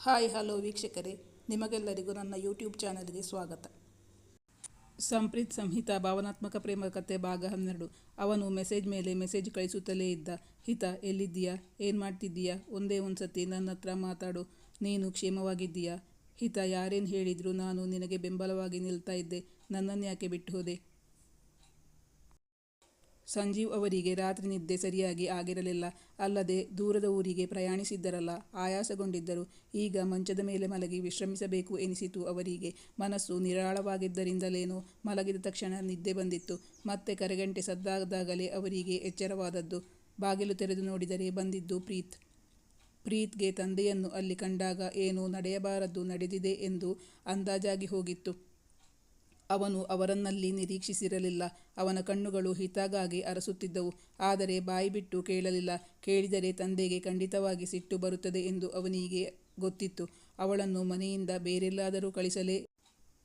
Hi hello ವೀಕ್ಷಕರೇ, ನಿಮಗೆಲ್ಲರಿಗೂ ನನ್ನ ಯೂಟ್ಯೂಬ್ ಚಾನಲ್ಗೆ ಸ್ವಾಗತ. ಸಂಪ್ರೀತ್ ಸಂಹಿತಾ ಭಾವನಾತ್ಮಕ ಪ್ರೇಮ ಕಥೆ ಭಾಗ 12. ಅವನು ಮೆಸೇಜ್ ಮೇಲೆ ಮೆಸೇಜ್ ಕಳಿಸುತ್ತಲೇ ಇದ್ದ. ಹಿತ, ಎಲ್ಲಿದ್ದೀಯಾ? ಏನು ಮಾಡ್ತಿದ್ದೀಯಾ? ಒಂದೇ ಒಂದ್ಸತಿ ನನ್ನ ಹತ್ರ ಮಾತಾಡು. ನೀನು ಕ್ಷೇಮವಾಗಿದ್ದೀಯಾ? ಹಿತ, ಯಾರೇನು ಹೇಳಿದ್ರು ನಾನು ನಿನಗೆ ಬೆಂಬಲವಾಗಿ ನಿಲ್ತಾ ಇದ್ದೆ. ನನ್ನನ್ನು ಯಾಕೆ ಬಿಟ್ಟು ಹೋದೆ? ಸಂಜೀವ್ ಅವರಿಗೆ ರಾತ್ರಿ ನಿದ್ದೆ ಸರಿಯಾಗಿ ಆಗಿರಲಿಲ್ಲ. ಅಲ್ಲದೆ ದೂರದ ಊರಿಗೆ ಪ್ರಯಾಣಿಸಿದ್ದರಲ್ಲ, ಆಯಾಸಗೊಂಡಿದ್ದರು. ಈಗ ಮಂಚದ ಮೇಲೆ ಮಲಗಿ ವಿಶ್ರಮಿಸಬೇಕು ಎನಿಸಿತು ಅವರಿಗೆ. ಮನಸ್ಸು ನಿರಾಳವಾಗಿದ್ದರಿಂದಲೇನೋ ಮಲಗಿದ ತಕ್ಷಣ ನಿದ್ದೆ ಬಂದಿತ್ತು. ಮತ್ತೆ ಕರೆಗಂಟೆ ಸದ್ದಾದಾಗಲೇ ಅವರಿಗೆ ಎಚ್ಚರವಾದದ್ದು. ಬಾಗಿಲು ತೆರೆದು ನೋಡಿದರೆ ಬಂದಿದ್ದು ಪ್ರೀತ್. ಪ್ರೀತ್ಗೆ ತಂದೆಯನ್ನು ಅಲ್ಲಿ ಕಂಡಾಗ ಏನೋ ನಡೆಯಬಾರದ್ದು ನಡೆದಿದೆ ಎಂದು ಅಂದಾಜಾಗಿ ಹೋಗಿತ್ತು. ಅವನು ಅವರನ್ನಲ್ಲಿ ನಿರೀಕ್ಷಿಸಿರಲಿಲ್ಲ. ಅವನ ಕಣ್ಣುಗಳು ಹಿತಾಗಾಗಿ ಅರಸುತ್ತಿದ್ದವು. ಆದರೆ ಬಾಯಿ ಬಿಟ್ಟು ಕೇಳಲಿಲ್ಲ. ಕೇಳಿದರೆ ತಂದೆಗೆ ಖಂಡಿತವಾಗಿ ಸಿಟ್ಟು ಬರುತ್ತದೆ ಎಂದು ಅವನಿಗೆ ಗೊತ್ತಿತ್ತು. ಅವಳನ್ನು ಮನೆಯಿಂದ ಬೇರೆಲ್ಲಾದರೂ ಕಳಿಸಲೇ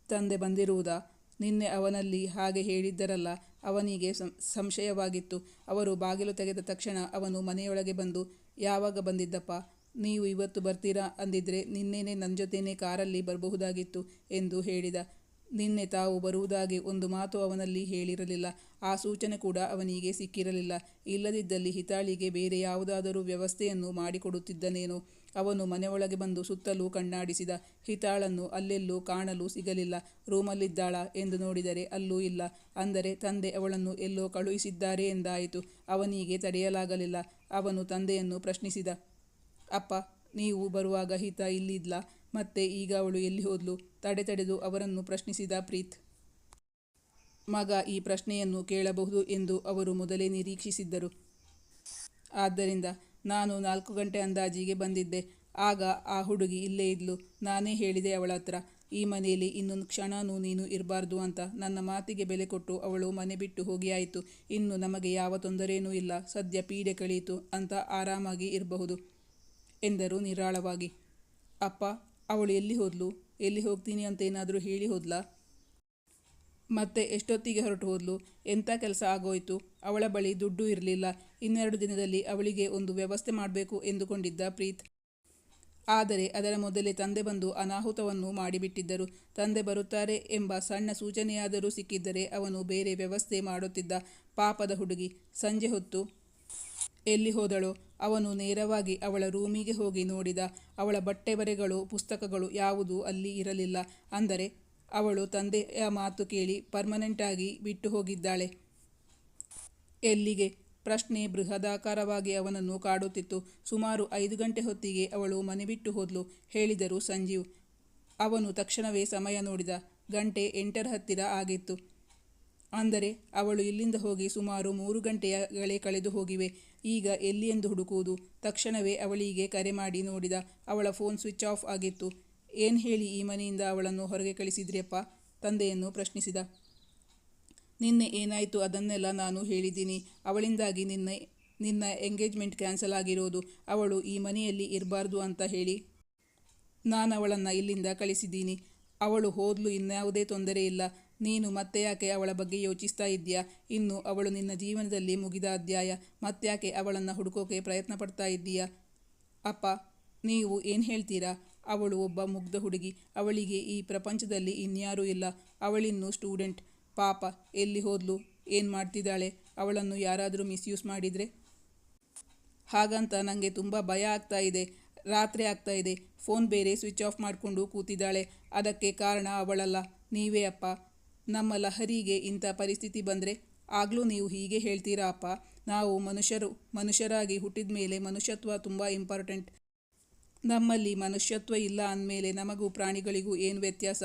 ತಂದೆ ಬಂದಿರುವುದಾ? ನಿನ್ನೆ ಅವನಲ್ಲಿ ಹಾಗೆ ಹೇಳಿದ್ದರಲ್ಲ. ಅವನಿಗೆ ಸಂಶಯವಾಗಿತ್ತು. ಅವರು ಬಾಗಿಲು ತೆಗೆದ ತಕ್ಷಣ ಅವನು ಮನೆಯೊಳಗೆ ಬಂದು, ಯಾವಾಗ ಬಂದಿದ್ದಪ್ಪ? ನೀವು ಇವತ್ತು ಬರ್ತೀರಾ ಅಂದಿದ್ರೆ ನಿನ್ನೆನೇ ನನ್ನ ಜೊತೆನೇ ಕಾರಲ್ಲಿ ಬರಬಹುದಾಗಿತ್ತು ಎಂದು ಹೇಳಿದ. ನಿನ್ನೆ ತಾವು ಬರುವುದಾಗಿ ಒಂದು ಮಾತು ಅವನಲ್ಲಿ ಹೇಳಿರಲಿಲ್ಲ. ಆ ಸೂಚನೆ ಕೂಡ ಅವನಿಗೆ ಸಿಕ್ಕಿರಲಿಲ್ಲ. ಇಲ್ಲದಿದ್ದಲ್ಲಿ ಹಿತಾಳಿಗೆ ಬೇರೆ ಯಾವುದಾದರೂ ವ್ಯವಸ್ಥೆಯನ್ನು ಮಾಡಿಕೊಡುತ್ತಿದ್ದನೇನೋ. ಅವನು ಮನೆಯೊಳಗೆ ಬಂದು ಸುತ್ತಲೂ ಕಣ್ಣಾಡಿಸಿದ. ಹಿತಾಳನ್ನು ಅಲ್ಲೆಲ್ಲೂ ಕಾಣಲು ಸಿಗಲಿಲ್ಲ. ರೂಮಲ್ಲಿದ್ದಾಳಾ ಎಂದು ನೋಡಿದರೆ ಅಲ್ಲೂ ಇಲ್ಲ. ಅಂದರೆ ತಂದೆ ಅವಳನ್ನು ಎಲ್ಲೋ ಕಳುಹಿಸಿದ್ದಾರೆ ಎಂದಾಯಿತು. ಅವನಿಗೆ ತಡೆಯಲಾಗಲಿಲ್ಲ. ಅವನು ತಂದೆಯನ್ನು ಪ್ರಶ್ನಿಸಿದ. ಅಪ್ಪ, ನೀವು ಬರುವಾಗ ಹಿತ ಇಲ್ಲಿದ್ಲಾ? ಮತ್ತೆ ಈಗ ಅವಳು ಎಲ್ಲಿ ಹೋದ್ಲು? ತಡೆದು ಅವರನ್ನು ಪ್ರಶ್ನಿಸಿದ ಪ್ರೀತ್. ಮಗ ಈ ಪ್ರಶ್ನೆಯನ್ನು ಕೇಳಬಹುದು ಎಂದು ಅವರು ಮೊದಲೇ ನಿರೀಕ್ಷಿಸಿದ್ದರು. ಆದ್ದರಿಂದ ನಾನು 4 ಗಂಟೆ ಅಂದಾಜಿಗೆ ಬಂದಿದ್ದೆ. ಆಗ ಆ ಹುಡುಗಿ ಇಲ್ಲೇ ಇದ್ಲು. ನಾನೇ ಹೇಳಿದೆ ಅವಳ ಹತ್ರ, ಈ ಮನೆಯಲ್ಲಿ ಇನ್ನೊಂದು ಕ್ಷಣನೂ ನೀನು ಇರಬಾರ್ದು ಅಂತ. ನನ್ನ ಮಾತಿಗೆ ಬೆಲೆ ಕೊಟ್ಟು ಅವಳು ಮನೆ ಬಿಟ್ಟು ಹೋಗಿಯಾಯಿತು. ಇನ್ನು ನಮಗೆ ಯಾವ ತೊಂದರೆನೂ ಇಲ್ಲ. ಸದ್ಯ ಪೀಡೆ ಕಳೀತು ಅಂತ ಆರಾಮಾಗಿ ಇರಬಹುದು ಎಂದರು ನಿರಾಳವಾಗಿ. ಅಪ್ಪ, ಅವಳು ಎಲ್ಲಿ ಹೋದ್ಲು? ಎಲ್ಲಿ ಹೋಗ್ತೀನಿ ಅಂತ ಏನಾದರೂ ಹೇಳಿ ಹೋದ್ಲಾ? ಮತ್ತೆ ಎಷ್ಟೊತ್ತಿಗೆ ಹೊರಟು ಹೋದ್ಲು? ಎಂಥ ಕೆಲಸ ಆಗೋಯ್ತು? ಅವಳ ಬಳಿ ದುಡ್ಡು ಇರಲಿಲ್ಲ. 2 ದಿನದಲ್ಲಿ ಅವಳಿಗೆ ಒಂದು ವ್ಯವಸ್ಥೆ ಮಾಡಬೇಕು ಎಂದುಕೊಂಡಿದ್ದ ಪ್ರೀತ್. ಆದರೆ ಅದರ ಮೊದಲೇ ತಂದೆ ಬಂದು ಅನಾಹುತವನ್ನು ಮಾಡಿಬಿಟ್ಟಿದ್ದರು. ತಂದೆ ಬರುತ್ತಾರೆ ಎಂಬ ಸಣ್ಣ ಸೂಚನೆಯಾದರೂ ಸಿಕ್ಕಿದ್ದರೆ ಅವನು ಬೇರೆ ವ್ಯವಸ್ಥೆ ಮಾಡುತ್ತಿದ್ದ. ಪಾಪದ ಹುಡುಗಿ ಸಂಜೆ ಹೊತ್ತು ಎಲ್ಲಿ ಹೋದಳೋ? ಅವನು ನೇರವಾಗಿ ಅವಳ ರೂಮಿಗೆ ಹೋಗಿ ನೋಡಿದ. ಅವಳ ಬಟ್ಟೆ ಬರೆಗಳು, ಪುಸ್ತಕಗಳು ಯಾವುದೂ ಅಲ್ಲಿ ಇರಲಿಲ್ಲ. ಅಂದರೆ ಅವಳು ತಂದೆಯ ಮಾತು ಕೇಳಿ ಪರ್ಮನೆಂಟಾಗಿ ಬಿಟ್ಟು ಹೋಗಿದ್ದಾಳೆ. ಎಲ್ಲಿಗೆ? ಪ್ರಶ್ನೆ ಬೃಹದಾಕಾರವಾಗಿ ಅವನನ್ನು ಕಾಡುತ್ತಿತ್ತು. ಸುಮಾರು 5 ಗಂಟೆ ಹೊತ್ತಿಗೆ ಅವಳು ಮನೆ ಬಿಟ್ಟು ಹೋದ್ಲು ಹೇಳಿದರು ಸಂಜೀವ್. ಅವನು ತಕ್ಷಣವೇ ಸಮಯ ನೋಡಿದ. ಗಂಟೆ 8ರ ಹತ್ತಿರ ಆಗಿತ್ತು. ಅಂದರೆ ಅವಳು ಇಲ್ಲಿಂದ ಹೋಗಿ ಸುಮಾರು 3 ಗಂಟೆಗಳೇ ಕಳೆದು ಹೋಗಿವೆ. ಈಗ ಎಲ್ಲಿ ಎಂದು ಹುಡುಕುವುದು? ತಕ್ಷಣವೇ ಅವಳಿಗೆ ಕರೆ ಮಾಡಿ ನೋಡಿದ. ಅವಳ ಫೋನ್ ಸ್ವಿಚ್ ಆಫ್ ಆಗಿತ್ತು. ಏನು ಹೇಳಿ ಈ ಮನೆಯಿಂದ ಅವಳನ್ನು ಹೊರಗೆ ಕಳಿಸಿದ್ರಿಯಪ್ಪ? ತಂದೆಯನ್ನು ಪ್ರಶ್ನಿಸಿದ. ನಿನ್ನೆ ಏನಾಯಿತು ಅದನ್ನೆಲ್ಲ ನಾನು ಹೇಳಿದ್ದೀನಿ. ಅವಳಿಂದಾಗಿ ನಿನ್ನ ಎಂಗೇಜ್ಮೆಂಟ್ ಕ್ಯಾನ್ಸಲ್ ಆಗಿರೋದು. ಅವಳು ಈ ಮನೆಯಲ್ಲಿ ಇರಬಾರ್ದು ಅಂತ ಹೇಳಿ ನಾನವಳನ್ನು ಇಲ್ಲಿಂದ ಕಳಿಸಿದ್ದೀನಿ. ಅವಳು ಹೋದ್ಲು, ಇನ್ಯಾವುದೇ ತೊಂದರೆ ಇಲ್ಲ. ನೀನು ಮತ್ತೆ ಯಾಕೆ ಅವಳ ಬಗ್ಗೆ ಯೋಚಿಸ್ತಾ ಇದ್ದೀಯಾ? ಇನ್ನು ಅವಳು ನಿನ್ನ ಜೀವನದಲ್ಲಿ ಮುಗಿದ ಅಧ್ಯಾಯ. ಮತ್ತ್ಯಾಕೆ ಅವಳನ್ನು ಹುಡುಕೋಕೆ ಪ್ರಯತ್ನ ಪಡ್ತಾ ಇದ್ದೀಯಾ? ಅಪ್ಪ, ನೀವು ಏನು ಹೇಳ್ತೀರಾ? ಅವಳು ಒಬ್ಬ ಮುಗ್ಧ ಹುಡುಗಿ. ಅವಳಿಗೆ ಈ ಪ್ರಪಂಚದಲ್ಲಿ ಇನ್ಯಾರೂ ಇಲ್ಲ. ಅವಳಿನ್ನೂ ಸ್ಟೂಡೆಂಟ್. ಪಾಪ, ಎಲ್ಲಿ ಹೋದ್ಲು? ಏನು ಮಾಡ್ತಿದ್ದಾಳೆ? ಅವಳನ್ನು ಯಾರಾದರೂ ಮಿಸ್ಯೂಸ್ ಮಾಡಿದರೆ? ಹಾಗಂತ ನನಗೆ ತುಂಬ ಭಯ ಆಗ್ತಾ ಇದೆ. ರಾತ್ರಿ ಆಗ್ತಾ ಇದೆ. ಫೋನ್ ಬೇರೆ ಸ್ವಿಚ್ ಆಫ್ ಮಾಡಿಕೊಂಡು ಕೂತಿದ್ದಾಳೆ. ಅದಕ್ಕೆ ಕಾರಣ ಅವಳಲ್ಲ, ನೀವೇ ಅಪ್ಪ. ನಮ್ಮ ಲಹರಿಗೆ ಇಂಥ ಪರಿಸ್ಥಿತಿ ಬಂದರೆ ಆಗಲೂ ನೀವು ಹೀಗೆ ಹೇಳ್ತೀರಾ ಅಪ್ಪ? ನಾವು ಮನುಷ್ಯರಾಗಿ ಹುಟ್ಟಿದ ಮೇಲೆ ಮನುಷ್ಯತ್ವ ತುಂಬ ಇಂಪಾರ್ಟೆಂಟ್. ನಮ್ಮಲ್ಲಿ ಮನುಷ್ಯತ್ವ ಇಲ್ಲ ಅಂದಮೇಲೆ ನಮಗೂ ಪ್ರಾಣಿಗಳಿಗೂ ಏನು ವ್ಯತ್ಯಾಸ?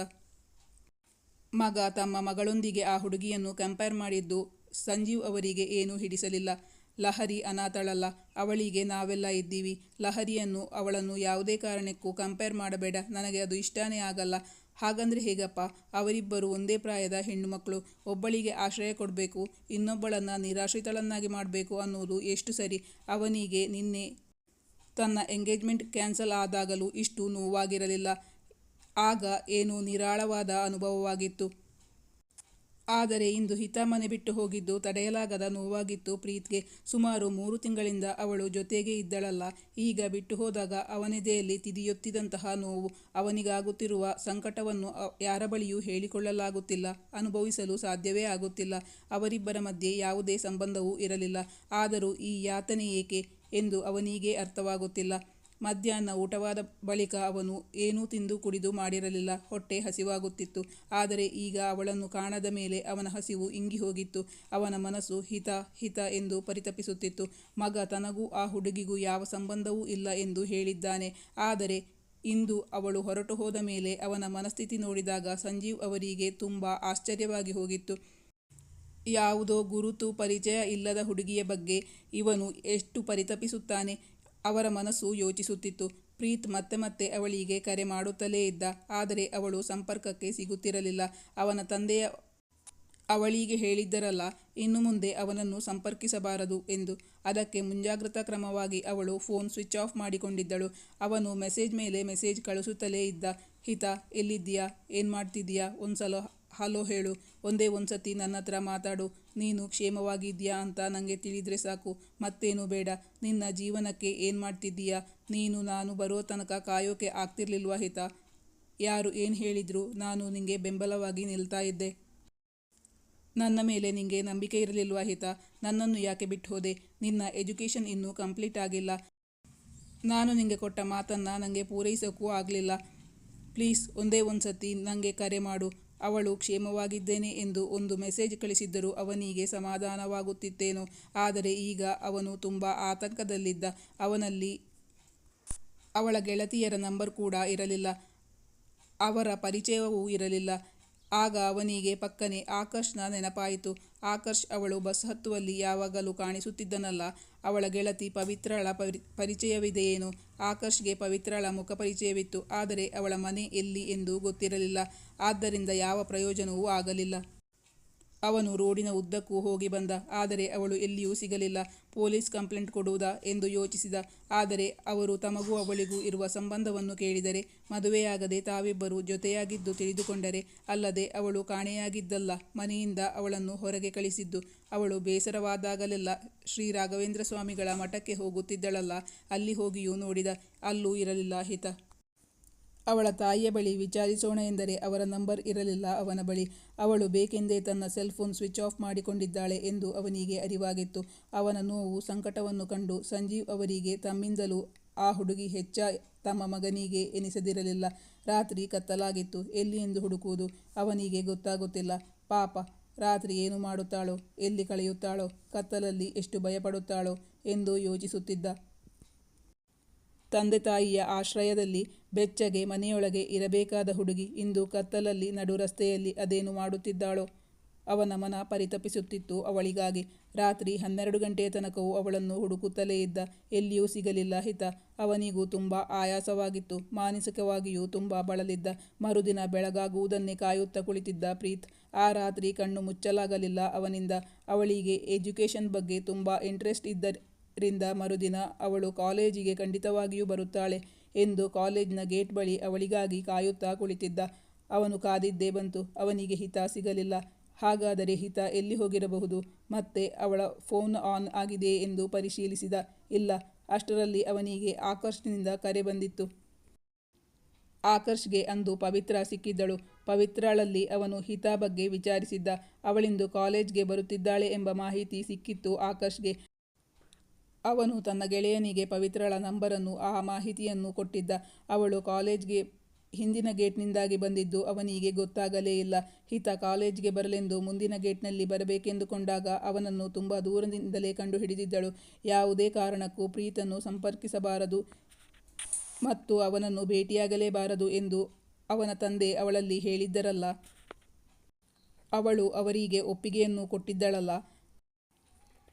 ಮಗ ತಮ್ಮ ಮಗಳೊಂದಿಗೆ ಆ ಹುಡುಗಿಯನ್ನು ಕಂಪೇರ್ ಮಾಡಿದ್ದು ಸಂಜೀವ್ ಅವರಿಗೆ ಏನೂ ಹಿಡಿಸಲಿಲ್ಲ. ಲಹರಿ ಅನಾಥಳಲ್ಲ. ಅವಳಿಗೆ ನಾವೆಲ್ಲ ಇದ್ದೀವಿ. ಲಹರಿಯನ್ನು ಅವಳನ್ನು ಯಾವುದೇ ಕಾರಣಕ್ಕೂ ಕಂಪೇರ್ ಮಾಡಬೇಡ. ನನಗೆ ಅದು ಇಷ್ಟನೇ ಆಗಲ್ಲ. ಹಾಗಂದ್ರೆ ಹೇಗಪ್ಪ? ಅವರಿಬ್ಬರು ಒಂದೇ ಪ್ರಾಯದ ಹೆಣ್ಣು ಮಕ್ಕಳು. ಒಬ್ಬಳಿಗೆ ಆಶ್ರಯ ಕೊಡಬೇಕು, ಇನ್ನೊಬ್ಬಳನ್ನು ನಿರಾಶ್ರಿತಳನ್ನಾಗಿ ಮಾಡಬೇಕು ಅನ್ನೋದು ಎಷ್ಟು ಸರಿ? ಅವನಿಗೆ ನಿನ್ನೆ ತನ್ನ ಎಂಗೇಜ್ಮೆಂಟ್ ಕ್ಯಾನ್ಸಲ್ ಆದಾಗಲೂ ಇಷ್ಟು ನೋವಾಗಿರಲಿಲ್ಲ. ಆಗ ಏನೋ ನಿರಾಳವಾದ ಅನುಭವವಾಗಿತ್ತು. ಆದರೆ ಇಂದು ಹಿತಾ ಮನೆ ಬಿಟ್ಟು ಹೋಗಿದ್ದು ತಡೆಯಲಾಗದ ನೋವಾಗಿತ್ತು ಪ್ರೀತ್ಗೆ. ಸುಮಾರು 3 ತಿಂಗಳಿಂದ ಅವಳು ಜೊತೆಗೇ ಇದ್ದಳಲ್ಲ, ಈಗ ಬಿಟ್ಟು ಹೋದಾಗ ಅವನೆದೆಯಲ್ಲಿ ತಿದಿಯೊತ್ತಿದಂತಹ ನೋವು. ಅವನಿಗಾಗುತ್ತಿರುವ ಸಂಕಟವನ್ನು ಯಾರ ಬಳಿಯೂ ಹೇಳಿಕೊಳ್ಳಲಾಗುತ್ತಿಲ್ಲ, ಅನುಭವಿಸಲು ಸಾಧ್ಯವೇ ಆಗುತ್ತಿಲ್ಲ. ಅವರಿಬ್ಬರ ಮಧ್ಯೆ ಯಾವುದೇ ಸಂಬಂಧವೂ ಇರಲಿಲ್ಲ. ಆದರೂ ಈ ಯಾತನೆ ಏಕೆ ಎಂದು ಅವನಿಗೇ ಅರ್ಥವಾಗುತ್ತಿಲ್ಲ. ಮಧ್ಯಾಹ್ನ ಊಟವಾದ ಬಳಿಕ ಅವನು ಏನೂ ತಿಂದು ಕುಡಿದು ಮಾಡಿರಲಿಲ್ಲ. ಹೊಟ್ಟೆ ಹಸಿವಾಗುತ್ತಿತ್ತು. ಆದರೆ ಈಗ ಅವಳನ್ನು ಕಾಣದ ಮೇಲೆ ಅವನ ಹಸಿವು ಇಂಗಿಹೋಗಿತ್ತು. ಅವನ ಮನಸ್ಸು ಹಿತ ಹಿತ ಎಂದು ಪರಿತಪಿಸುತ್ತಿತ್ತು. ಮಗ ತನಗೂ ಆ ಹುಡುಗಿಗೂ ಯಾವ ಸಂಬಂಧವೂ ಇಲ್ಲ ಎಂದು ಹೇಳಿದ್ದಾನೆ. ಆದರೆ ಇಂದು ಅವಳು ಹೊರಟು ಹೋದ ಮೇಲೆ ಅವನ ಮನಸ್ಥಿತಿ ನೋಡಿದಾಗ ಸಂಜೀವ್ ಅವರಿಗೆ ತುಂಬ ಆಶ್ಚರ್ಯವಾಗಿ ಹೋಗಿತ್ತು. ಯಾವುದೋ ಗುರುತು ಪರಿಚಯ ಇಲ್ಲದ ಹುಡುಗಿಯ ಬಗ್ಗೆ ಇವನು ಎಷ್ಟು ಪರಿತಪಿಸುತ್ತಾನೆ. ಅವರ ಮನಸ್ಸು ಯೋಚಿಸುತ್ತಿತ್ತು. ಪ್ರೀತ್ ಮತ್ತೆ ಮತ್ತೆ ಅವಳಿಗೆ ಕರೆ ಮಾಡುತ್ತಲೇ ಇದ್ದ. ಆದರೆ ಅವಳು ಸಂಪರ್ಕಕ್ಕೆ ಸಿಗುತ್ತಿರಲಿಲ್ಲ. ಅವನ ತಂದೆಯ ಅವಳಿಗೆ ಹೇಳಿದ್ದರಲ್ಲ, ಇನ್ನು ಮುಂದೆ ಅವನನ್ನು ಸಂಪರ್ಕಿಸಬಾರದು ಎಂದು. ಅದಕ್ಕೆ ಮುಂಜಾಗ್ರತಾ ಕ್ರಮವಾಗಿ ಅವಳು ಫೋನ್ ಸ್ವಿಚ್ ಆಫ್ ಮಾಡಿಕೊಂಡಿದ್ದಳು. ಅವನು ಮೆಸೇಜ್ ಮೇಲೆ ಮೆಸೇಜ್ ಕಳಿಸುತ್ತಲೇ ಇದ್ದ. ಹಿತ, ಎಲ್ಲಿದ್ದೀಯಾ, ಮಾಡ್ತಿದ್ದೀಯಾ, ಒಂದ್ಸಲ ಹಲೋ ಹೇಳು, ಒಂದೇ ಒಂದ್ಸತಿ ನನ್ನತ್ರ ಮಾತಾಡು, ನೀನು ಕ್ಷೇಮವಾಗಿದ್ಯಾ ಅಂತ ನನಗೆ ತಿಳಿದ್ರೆ ಸಾಕು, ಮತ್ತೇನು ಬೇಡ. ನಿನ್ನ ಜೀವನಕ್ಕೆ ಮಾಡ್ತಿದ್ದೀಯಾ, ನೀನು ನಾನು ಬರೋ ತನಕ ಕಾಯೋಕೆ ಆಗ್ತಿರ್ಲಿಲ್ವಾ ಹಿತ? ಯಾರು ಹೇಳಿದ್ರು ನಾನು ನಿಂಗೆ ಬೆಂಬಲವಾಗಿ ನಿಲ್ತಾ ಇದ್ದೆ. ನನ್ನ ಮೇಲೆ ನಿಂಗೆ ನಂಬಿಕೆ ಇರಲಿಲ್ವಾ ಹಿತ? ನನ್ನನ್ನು ಯಾಕೆ ಬಿಟ್ಟು ಹೋದೆ? ನಿನ್ನ ಎಜುಕೇಷನ್ ಇನ್ನೂ ಕಂಪ್ಲೀಟ್ ಆಗಿಲ್ಲ. ನಾನು ನಿಂಗೆ ಕೊಟ್ಟ ಮಾತನ್ನು ನನಗೆ ಪೂರೈಸೋಕ್ಕೂ ಆಗಲಿಲ್ಲ. ಪ್ಲೀಸ್ ಒಂದೇ ಒಂದ್ಸತಿ ನನಗೆ ಕರೆ ಮಾಡು. ಅವಳು ಕ್ಷೇಮವಾಗಿದ್ದೇನೆ ಎಂದು ಒಂದು ಮೆಸೇಜ್ ಕಳಿಸಿದ್ದರೂ ಅವನಿಗೆ ಸಮಾಧಾನವಾಗುತ್ತಿತ್ತೇನೋ. ಆದರೆ ಈಗ ಅವನು ತುಂಬ ಆತಂಕದಲ್ಲಿದ್ದ. ಅವನಲ್ಲಿ ಅವಳ ಗೆಳತಿಯರ ನಂಬರ್ ಕೂಡ ಇರಲಿಲ್ಲ, ಅವರ ಪರಿಚಯವೂ ಇರಲಿಲ್ಲ. ಆಗ ಅವನಿಗೆ ಪಕ್ಕನೆ ಆಕರ್ಷ್ನ ನೆನಪಾಯಿತು. ಆಕರ್ಷ್ ಅವಳು ಬಸ್ ಹತ್ತುವಲ್ಲಿ ಯಾವಾಗಲೂ ಕಾಣಿಸುತ್ತಿದ್ದನಲ್ಲ, ಅವಳ ಗೆಳತಿ ಪವಿತ್ರಳ ಪರಿಚಯವಿದೆಯೇನೋ. ಆಕರ್ಷ್ಗೆ ಪವಿತ್ರಳ ಮುಖ ಪರಿಚಯವಿತ್ತು, ಆದರೆ ಅವಳ ಮನೆ ಎಲ್ಲಿ ಎಂದು ಗೊತ್ತಿರಲಿಲ್ಲ. ಆದ್ದರಿಂದ ಯಾವ ಪ್ರಯೋಜನವೂ ಆಗಲಿಲ್ಲ. ಅವನು ರೋಡಿನ ಉದ್ದಕ್ಕೂ ಹೋಗಿ ಬಂದ. ಆದರೆ ಅವಳು ಎಲ್ಲಿಯೂ ಸಿಗಲಿಲ್ಲ. ಪೊಲೀಸ್ ಕಂಪ್ಲೇಂಟ್ ಕೊಡುವುದಾ ಎಂದು ಯೋಚಿಸಿದ. ಆದರೆ ಅವರು ತಮಗೂ ಅವಳಿಗೂ ಇರುವ ಸಂಬಂಧವನ್ನು ಕೇಳಿದರೆ, ಮದುವೆಯಾಗದೆ ತಾವಿಬ್ಬರು ಜೊತೆಯಾಗಿದ್ದು ತಿಳಿದುಕೊಂಡರೆ, ಅಲ್ಲದೆ ಅವಳು ಕಾಣೆಯಾಗಿದ್ದಲ್ಲ, ಮನೆಯಿಂದ ಅವಳನ್ನು ಹೊರಗೆ ಕಳಿಸಿದ್ದು. ಅವಳು ಬೇಸರವಾದಾಗಲೆಲ್ಲ ಶ್ರೀ ರಾಘವೇಂದ್ರ ಸ್ವಾಮಿಗಳ ಮಠಕ್ಕೆ ಹೋಗುತ್ತಿದ್ದಳಲ್ಲ, ಅಲ್ಲಿ ಹೋಗಿಯೂ ನೋಡಿದ. ಅಲ್ಲೂ ಇರಲಿಲ್ಲ ಹಿತ. ಅವಳ ತಾಯಿಯ ಬಳಿ ವಿಚಾರಿಸೋಣ ಎಂದರೆ ಅವರ ನಂಬರ್ ಇರಲಿಲ್ಲ ಅವನ ಬಳಿ. ಅವಳು ಬೇಕೆಂದೇ ತನ್ನ ಸೆಲ್ ಫೋನ್ ಸ್ವಿಚ್ ಆಫ್ ಮಾಡಿಕೊಂಡಿದ್ದಾಳೆ ಎಂದು ಅವನಿಗೆ ಅರಿವಾಗಿತ್ತು. ಅವನ ನೋವು ಸಂಕಟವನ್ನು ಕಂಡು ಸಂಜೀವ್ ಅವರಿಗೆ ತಮ್ಮಿಂದಲೂ ಆ ಹುಡುಗಿ ಹೆಚ್ಚ ತಮ್ಮ ಮಗನಿಗೆ ಎನಿಸದಿರಲಿಲ್ಲ. ರಾತ್ರಿ ಕತ್ತಲಾಗಿತ್ತು. ಎಲ್ಲಿ ಎಂದು ಹುಡುಕುವುದು ಅವನಿಗೆ ಗೊತ್ತಾಗುತ್ತಿಲ್ಲ. ಪಾಪ, ರಾತ್ರಿ ಏನು ಮಾಡುತ್ತಾಳೋ, ಎಲ್ಲಿ ಕಳೆಯುತ್ತಾಳೋ, ಕತ್ತಲಲ್ಲಿ ಎಷ್ಟು ಭಯಪಡುತ್ತಾಳೋ ಎಂದು ಯೋಚಿಸುತ್ತಿದ್ದ. ತಂದೆ ತಾಯಿಯ ಆಶ್ರಯದಲ್ಲಿ ಬೆಚ್ಚಗೆ ಮನೆಯೊಳಗೆ ಇರಬೇಕಾದ ಹುಡುಗಿ ಇಂದು ಕತ್ತಲಲ್ಲಿ ನಡು ರಸ್ತೆಯಲ್ಲಿ ಅದೇನು ಮಾಡುತ್ತಿದ್ದಾಳೋ? ಅವನ ಮನ ಪರಿತಪಿಸುತ್ತಿತ್ತು ಅವಳಿಗಾಗಿ. ರಾತ್ರಿ 12 ಗಂಟೆಯ ತನಕವೂ ಅವಳನ್ನು ಹುಡುಕುತ್ತಲೇ ಇದ್ದ. ಎಲ್ಲಿಯೂ ಸಿಗಲಿಲ್ಲ ಹಿತ. ಅವನಿಗೂ ತುಂಬ ಆಯಾಸವಾಗಿತ್ತು. ಮಾನಸಿಕವಾಗಿಯೂ ತುಂಬ ಬಳಲಿದ್ದ. ಮರುದಿನ ಬೆಳಗಾಗುವುದನ್ನೇ ಕಾಯುತ್ತಾ ಕುಳಿತಿದ್ದ ಪ್ರೀತ್. ಆ ರಾತ್ರಿ ಕಣ್ಣು ಮುಚ್ಚಲಾಗಲಿಲ್ಲ ಅವನಿಂದ. ಅವಳಿಗೆ ಎಜುಕೇಷನ್ ಬಗ್ಗೆ ತುಂಬ ಇಂಟ್ರೆಸ್ಟ್ ಇದ್ದರಿಂದ ಮರುದಿನ ಅವಳು ಕಾಲೇಜಿಗೆ ಖಂಡಿತವಾಗಿಯೂ ಬರುತ್ತಾಳೆ ಎಂದು ಕಾಲೇಜಿನ ಗೇಟ್ ಬಳಿ ಅವಳಿಗಾಗಿ ಕಾಯುತ್ತಾ ಕುಳಿತಿದ್ದ. ಅವನು ಕಾದಿದ್ದೇ ಬಂತು. ಅವನಿಗೆ ಹಿತ ಸಿಗಲಿಲ್ಲ. ಹಾಗಾದರೆ ಹಿತ ಎಲ್ಲಿ ಹೋಗಿರಬಹುದು? ಮತ್ತೆ ಅವಳ ಫೋನ್ ಆನ್ ಆಗಿದೆಯೇ ಎಂದು ಪರಿಶೀಲಿಸಿದ. ಇಲ್ಲ. ಅಷ್ಟರಲ್ಲಿ ಅವನಿಗೆ ಆಕರ್ಷ್ನಿಂದ ಕರೆ ಬಂದಿತ್ತು. ಆಕರ್ಷ್ಗೆ ಅಂದು ಪವಿತ್ರ ಸಿಕ್ಕಿದ್ದಳು. ಪವಿತ್ರಳಲ್ಲಿ ಅವನು ಹಿತ ಬಗ್ಗೆ ವಿಚಾರಿಸಿದ್ದ. ಅವಳಿಂದು ಕಾಲೇಜ್ಗೆ ಬರುತ್ತಿದ್ದಾಳೆ ಎಂಬ ಮಾಹಿತಿ ಸಿಕ್ಕಿತ್ತು ಆಕರ್ಷ್ಗೆ. ಅವನು ತನ್ನ ಗೆಳೆಯನಿಗೆ ಪವಿತ್ರಳ ನಂಬರನ್ನು ಆ ಮಾಹಿತಿಯನ್ನು ಕೊಟ್ಟಿದ್ದ. ಅವಳು ಕಾಲೇಜ್ಗೆ ಹಿಂದಿನ ಗೇಟ್ನಿಂದಾಗಿ ಬಂದಿದ್ದು ಅವನಿಗೆ ಗೊತ್ತಾಗಲೇ ಇಲ್ಲ. ಹಿತ ಕಾಲೇಜ್ಗೆ ಬರಲೆಂದು ಮುಂದಿನ ಗೇಟ್ನಲ್ಲಿ ಬರಬೇಕೆಂದುಕೊಂಡಾಗ ಅವನನ್ನು ತುಂಬ ದೂರದಿಂದಲೇ ಕಂಡುಹಿಡಿದಿದ್ದಳು. ಯಾವುದೇ ಕಾರಣಕ್ಕೂ ಪ್ರೀತನ್ನು ಸಂಪರ್ಕಿಸಬಾರದು ಮತ್ತು ಅವನನ್ನು ಭೇಟಿಯಾಗಲೇಬಾರದು ಎಂದು ಅವನ ತಂದೆ ಅವಳಲ್ಲಿ ಹೇಳಿದ್ದರಲ್ಲ, ಅವಳು ಅವರಿಗೆ ಒಪ್ಪಿಗೆಯನ್ನು ಕೊಟ್ಟಿದ್ದಳಲ್ಲ.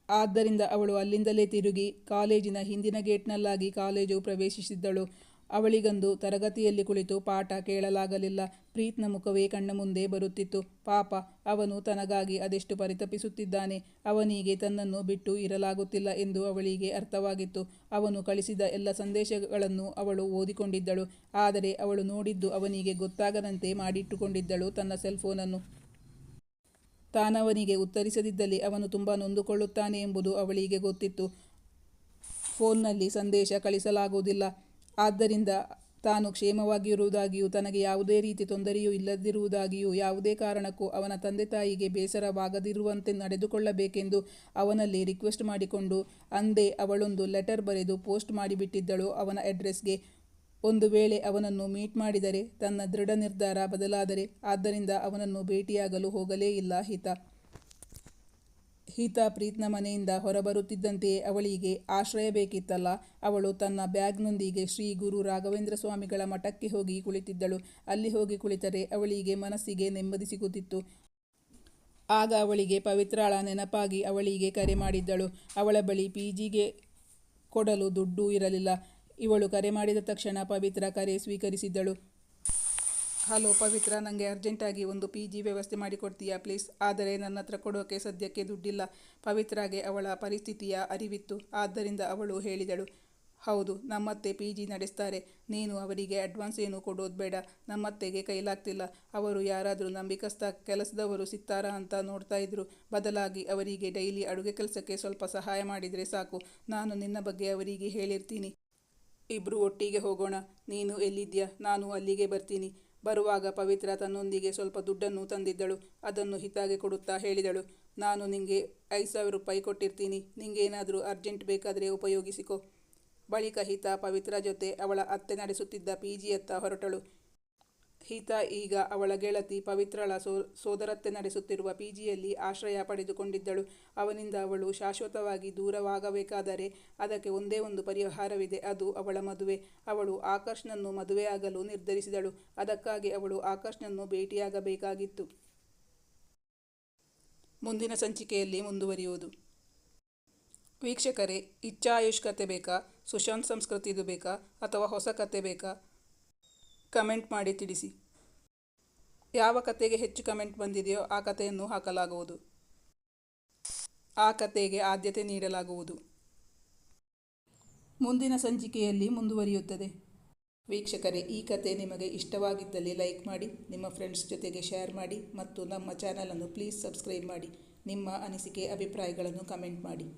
ಆದ್ದರಿಂದ ಅವಳು ಅಲ್ಲಿಂದಲೇ ತಿರುಗಿ ಕಾಲೇಜಿನ ಹಿಂದಿನ ಗೇಟ್ನಲ್ಲಾಗಿ ಕಾಲೇಜು ಪ್ರವೇಶಿಸಿದ್ದಳು. ಅವಳಿಗಂದು ತರಗತಿಯಲ್ಲಿ ಕುಳಿತು ಪಾಠ ಕೇಳಲಾಗಲಿಲ್ಲ. ಪ್ರೀತ್ನ ಮುಖವೇ ಕಣ್ಣ ಮುಂದೆ ಬರುತ್ತಿತ್ತು. ಪಾಪ, ಅವನು ತನಗಾಗಿ ಅದೆಷ್ಟು ಪರಿತಪಿಸುತ್ತಿದ್ದಾನೆ. ಅವನಿಗೆ ತನ್ನನ್ನು ಬಿಟ್ಟು ಇರಲಾಗುತ್ತಿಲ್ಲ ಎಂದು ಅವಳಿಗೆ ಅರ್ಥವಾಗಿತ್ತು. ಅವನು ಕಳಿಸಿದ ಎಲ್ಲ ಸಂದೇಶಗಳನ್ನು ಅವಳು ಓದಿಕೊಂಡಿದ್ದಳು. ಆದರೆ ಅವಳು ನೋಡಿದ್ದು ಅವನಿಗೆ ಗೊತ್ತಾಗದಂತೆ ಮಾಡಿಟ್ಟುಕೊಂಡಿದ್ದಳು ತನ್ನ ಸೆಲ್ ಫೋನನ್ನು. ತಾನವನಿಗೆ ಉತ್ತರಿಸದಿದ್ದಲ್ಲಿ ಅವನು ತುಂಬ ನೊಂದುಕೊಳ್ಳುತ್ತಾನೆ ಎಂಬುದು ಅವಳಿಗೆ ಗೊತ್ತಿತ್ತು. ಫೋನ್ನಲ್ಲಿ ಸಂದೇಶ ಕಳಿಸಲಾಗುವುದಿಲ್ಲ. ಆದ್ದರಿಂದ ತಾನು ಕ್ಷೇಮವಾಗಿರುವುದಾಗಿಯೂ ತನಗೆ ಯಾವುದೇ ರೀತಿ ತೊಂದರೆಯೂ ಇಲ್ಲದಿರುವುದಾಗಿಯೂ ಯಾವುದೇ ಕಾರಣಕ್ಕೂ ಅವನ ತಂದೆ ತಾಯಿಗೆ ಬೇಸರವಾಗದಿರುವಂತೆ ನಡೆದುಕೊಳ್ಳಬೇಕೆಂದು ಅವನಲ್ಲಿ ರಿಕ್ವೆಸ್ಟ್ ಮಾಡಿಕೊಂಡು ಅಂದೇ ಅವಳೊಂದು ಲೆಟರ್ ಬರೆದು ಪೋಸ್ಟ್ ಮಾಡಿಬಿಟ್ಟಿದ್ದಳು ಅವನ ಅಡ್ರೆಸ್ಗೆ. ಒಂದು ವೇಳೆ ಅವನನ್ನು ಮೀಟ್ ಮಾಡಿದರೆ ತನ್ನ ದೃಢ ನಿರ್ಧಾರ ಬದಲಾದರೆ ಆದ್ದರಿಂದ ಅವನನ್ನು ಭೇಟಿಯಾಗಲು ಹೋಗಲೇ ಇಲ್ಲ ಹಿತಾ ಪ್ರೀತ್ನ ಮನೆಯಿಂದ ಹೊರಬರುತ್ತಿದ್ದಂತೆಯೇ ಅವಳಿಗೆ ಆಶ್ರಯ ಬೇಕಿತ್ತಲ್ಲ. ಅವಳು ತನ್ನ ಬ್ಯಾಗ್ನೊಂದಿಗೆ ಶ್ರೀ ಗುರು ರಾಘವೇಂದ್ರ ಸ್ವಾಮಿಗಳ ಮಠಕ್ಕೆ ಹೋಗಿ ಕುಳಿತಿದ್ದಳು. ಅಲ್ಲಿ ಹೋಗಿ ಕುಳಿತರೆ ಅವಳಿಗೆ ಮನಸ್ಸಿಗೆ ನೆಮ್ಮದಿ ಸಿಗುತ್ತಿತ್ತು. ಆಗ ಅವಳಿಗೆ ಪವಿತ್ರಾಳ ನೆನಪಾಗಿ ಅವಳಿಗೆ ಕರೆ ಮಾಡಿದ್ದಳು. ಅವಳ ಬಳಿ ಪಿಜಿಗೆ ಕೊಡಲು ದುಡ್ಡೂ ಇರಲಿಲ್ಲ. ಇವಳು ಕರೆ ಮಾಡಿದ ತಕ್ಷಣ ಪವಿತ್ರ ಕರೆ ಸ್ವೀಕರಿಸಿದ್ದಳು. ಹಲೋ ಪವಿತ್ರ, ನನಗೆ ಅರ್ಜೆಂಟಾಗಿ ಒಂದು PG ವ್ಯವಸ್ಥೆ ಮಾಡಿಕೊಡ್ತೀಯಾ ಪ್ಲೀಸ್? ಆದರೆ ನನ್ನ ಹತ್ರ ಕೊಡೋಕೆ ಸದ್ಯಕ್ಕೆ ದುಡ್ಡಿಲ್ಲ. ಪವಿತ್ರಾಗೆ ಅವಳ ಪರಿಸ್ಥಿತಿಯ ಅರಿವಿತ್ತು. ಆದ್ದರಿಂದ ಅವಳು ಹೇಳಿದಳು, ಹೌದು, ನಮ್ಮತ್ತೆ PG ನಡೆಸ್ತಾರೆ. ನೀನು ಅವರಿಗೆ ಅಡ್ವಾನ್ಸ್ ಏನು ಕೊಡೋದು ಬೇಡ. ನಮ್ಮತ್ತೆಗೆ ಕೈಲಾಗ್ತಿಲ್ಲ. ಅವರು ಯಾರಾದರೂ ನಂಬಿಕಸ್ಥ ಕೆಲಸದವರು ಸಿಗ್ತಾರಾ ಅಂತ ನೋಡ್ತಾ ಇದ್ರು. ಬದಲಾಗಿ ಅವರಿಗೆ ಡೈಲಿ ಅಡುಗೆ ಕೆಲಸಕ್ಕೆ ಸ್ವಲ್ಪ ಸಹಾಯ ಮಾಡಿದರೆ ಸಾಕು. ನಾನು ನಿನ್ನ ಬಗ್ಗೆ ಅವರಿಗೆ ಹೇಳಿರ್ತೀನಿ. ಇಬ್ರು ಒಟ್ಟಿಗೆ ಹೋಗೋಣ. ನೀನು ಎಲ್ಲಿದ್ಯಾ? ನಾನು ಅಲ್ಲಿಗೆ ಬರ್ತೀನಿ. ಬರುವಾಗ ಪವಿತ್ರ ತನ್ನೊಂದಿಗೆ ಸ್ವಲ್ಪ ದುಡ್ಡನ್ನು ತಂದಿದ್ದಳು. ಅದನ್ನು ಹಿತಾಗೆ ಕೊಡುತ್ತಾ ಹೇಳಿದಳು, ನಾನು ನಿಂಗೆ 5,000 ರೂಪಾಯಿ ಕೊಟ್ಟಿರ್ತೀನಿ. ನಿಂಗೇನಾದರೂ ಅರ್ಜೆಂಟ್ ಬೇಕಾದರೆ ಉಪಯೋಗಿಸಿಕೊ. ಬಳಿಕ ಹಿತಾ ಪವಿತ್ರ ಜೊತೆ ಅವಳ ಅತ್ತೆ ನಡೆಸುತ್ತಿದ್ದ PGಯತ್ತ ಹೊರಟಳು. ಹಿತಾ ಈಗ ಅವಳ ಗೆಳತಿ ಪವಿತ್ರಳ ಸೋದರತ್ತೆ ನಡೆಸುತ್ತಿರುವ PGಯಲ್ಲಿ ಆಶ್ರಯ ಪಡೆದುಕೊಂಡಿದ್ದಳು. ಅವನಿಂದ ಅವಳು ಶಾಶ್ವತವಾಗಿ ದೂರವಾಗಬೇಕಾದರೆ ಅದಕ್ಕೆ ಒಂದೇ ಒಂದು ಪರಿಹಾರವಿದೆ. ಅದು ಅವಳ ಮದುವೆ. ಅವಳು ಆಕರ್ಷ್ನನ್ನು ಮದುವೆಯಾಗಲು ನಿರ್ಧರಿಸಿದಳು. ಅದಕ್ಕಾಗಿ ಅವಳು ಆಕರ್ಷ್ನನ್ನು ಭೇಟಿಯಾಗಬೇಕಾಗಿತ್ತು. ಮುಂದಿನ ಸಂಚಿಕೆಯಲ್ಲಿ ಮುಂದುವರಿಯುವುದು. ವೀಕ್ಷಕರೇ, ಇಚ್ಛಾಯುಷ್ ಕತೆ ಬೇಕಾ? ಸುಶಾಂತ್ ಸಂಸ್ಕೃತಿದು ಬೇಕಾ? ಅಥವಾ ಹೊಸ ಕತೆ ಬೇಕಾ? ಕಮೆಂಟ್ ಮಾಡಿ ತಿಳಿಸಿ. ಯಾವ ಕತೆಗೆ ಹೆಚ್ಚು ಕಮೆಂಟ್ ಬಂದಿದೆಯೋ ಆ ಕತೆಯನ್ನು ಹಾಕಲಾಗುವುದು. ಆ ಕತೆಗೆ ಆದ್ಯತೆ ನೀಡಲಾಗುವುದು. ಮುಂದಿನ ಸಂಚಿಕೆಯಲ್ಲಿ ಮುಂದುವರಿಯುತ್ತದೆ. ವೀಕ್ಷಕರೇ, ಈ ಕತೆ ನಿಮಗೆ ಇಷ್ಟವಾಗಿದ್ದಲ್ಲಿ ಲೈಕ್ ಮಾಡಿ, ನಿಮ್ಮ ಫ್ರೆಂಡ್ಸ್ ಜೊತೆಗೆ ಶೇರ್ ಮಾಡಿ ಮತ್ತು ನಮ್ಮ ಚಾನಲನ್ನು ಪ್ಲೀಸ್ ಸಬ್ಸ್ಕ್ರೈಬ್ ಮಾಡಿ. ನಿಮ್ಮ ಅನಿಸಿಕೆ ಅಭಿಪ್ರಾಯಗಳನ್ನು ಕಮೆಂಟ್ ಮಾಡಿ.